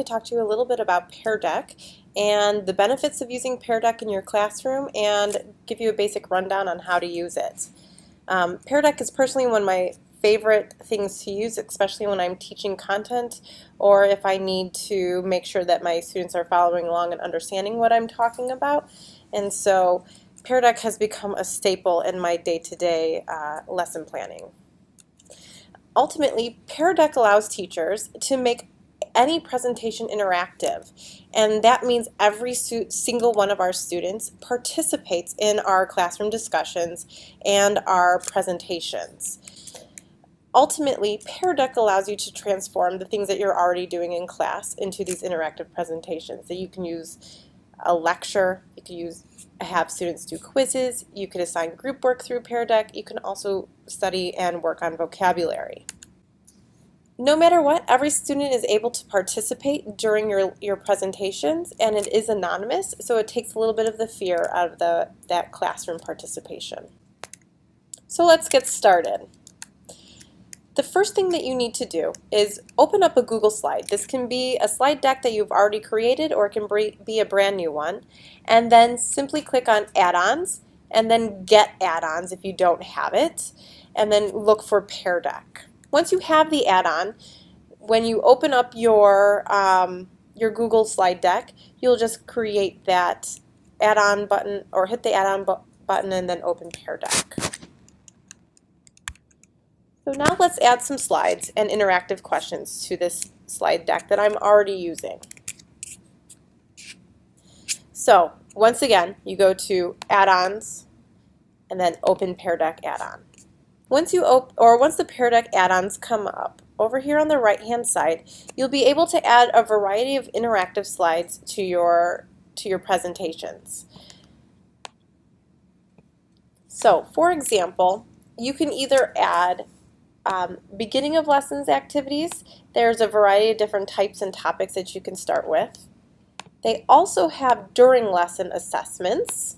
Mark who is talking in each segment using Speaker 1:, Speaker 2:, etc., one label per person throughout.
Speaker 1: talk to you a little bit about PearDeck and the benefits of using PearDeck in your classroom and give you a basic rundown on how to use it. PearDeck is personally one of my favorite things to use, especially when I'm teaching content or if I need to make sure that my students are following along and understanding what I'm talking about. And so PearDeck has become a staple in my day-to-day lesson planning. Ultimately, PearDeck allows teachers to make any presentation interactive, and that means every single one of our students participates in our classroom discussions and our presentations. Ultimately, PearDeck allows you to transform the things that you're already doing in class into these interactive presentations. So you can use a lecture, you can have students do quizzes, you can assign group work through PearDeck, you can also study and work on vocabulary. No matter what, every student is able to participate during your presentations, and it is anonymous, so it takes a little bit of the fear out of that classroom participation. So let's get started. The first thing that you need to do is open up a Google slide. This can be a slide deck that you've already created, or it can be a brand new one, and then simply click on add-ons and then get add-ons if you don't have it, and then look for PearDeck. Once you have the add-on, when you open up your Google slide deck, you'll just create that add-on button or hit the add-on button and then open PearDeck. So now let's add some slides and interactive questions to this slide deck that I'm already using. So once again, you go to add-ons and then open PearDeck add-on. Once the PearDeck add-ons come up, over here on the right-hand side, you'll be able to add a variety of interactive slides to your presentations. So, for example, you can either add beginning of lessons activities. There's a variety of different types and topics that you can start with. They also have during lesson assessments.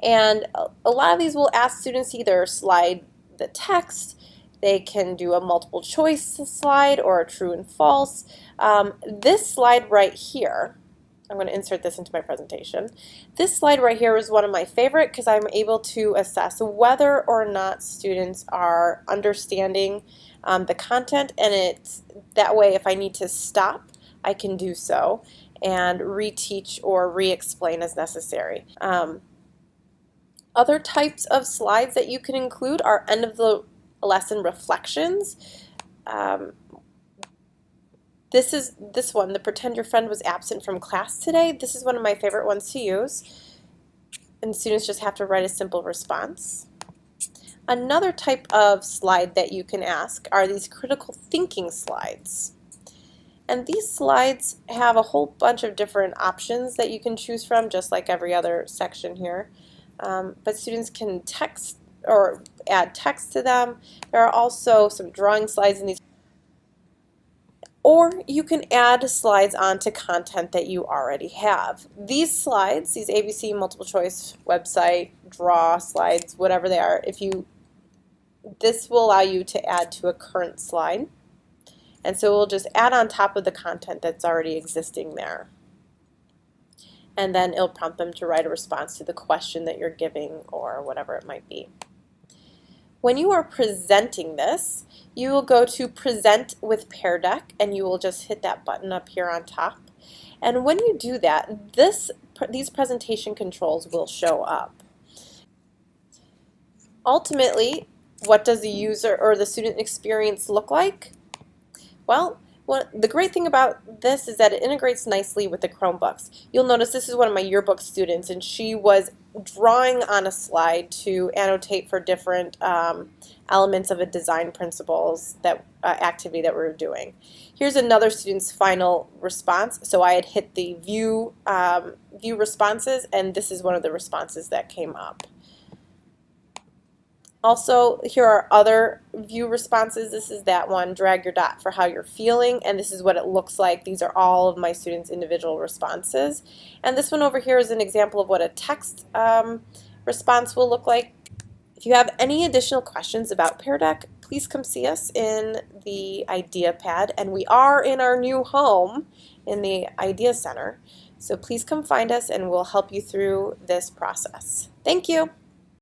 Speaker 1: And a lot of these will ask students to either slide the text, they can do a multiple choice slide or a true and false. This slide right here, I'm going to insert this into my presentation. This slide right here is one of my favorite because I'm able to assess whether or not students are understanding the content, and that way if I need to stop, I can do so and reteach or re-explain as necessary. Other types of slides that you can include are end of the lesson reflections. This one, the pretend your friend was absent from class today. This is one of my favorite ones to use. And students just have to write a simple response. Another type of slide that you can ask are these critical thinking slides. And these slides have a whole bunch of different options that you can choose from, just like every other section here. But students can text or add text to them. There are also some drawing slides in these. Or you can add slides onto content that you already have. These slides, these ABC multiple choice website, draw slides, whatever they are, this will allow you to add to a current slide. And so we'll just add on top of the content that's already existing there. And then it'll prompt them to write a response to the question that you're giving or whatever it might be. When you are presenting this, you will go to Present with PearDeck, and you will just hit that button up here on top. And when you do that, these presentation controls will show up. Ultimately, what does the user or the student experience look like? Well, the great thing about this is that it integrates nicely with the Chromebooks. You'll notice this is one of my yearbook students, and she was drawing on a slide to annotate for different elements of a design principles activity that we were doing. Here's another student's final response. So I had hit the view responses, and this is one of the responses that came up. Also, here are other view responses. This is that one, drag your dot for how you're feeling, and this is what it looks like. These are all of my students' individual responses. And this one over here is an example of what a text response will look like. If you have any additional questions about PearDeck, please come see us in the IdeaPad, and we are in our new home in the Idea Center. So please come find us and we'll help you through this process. Thank you.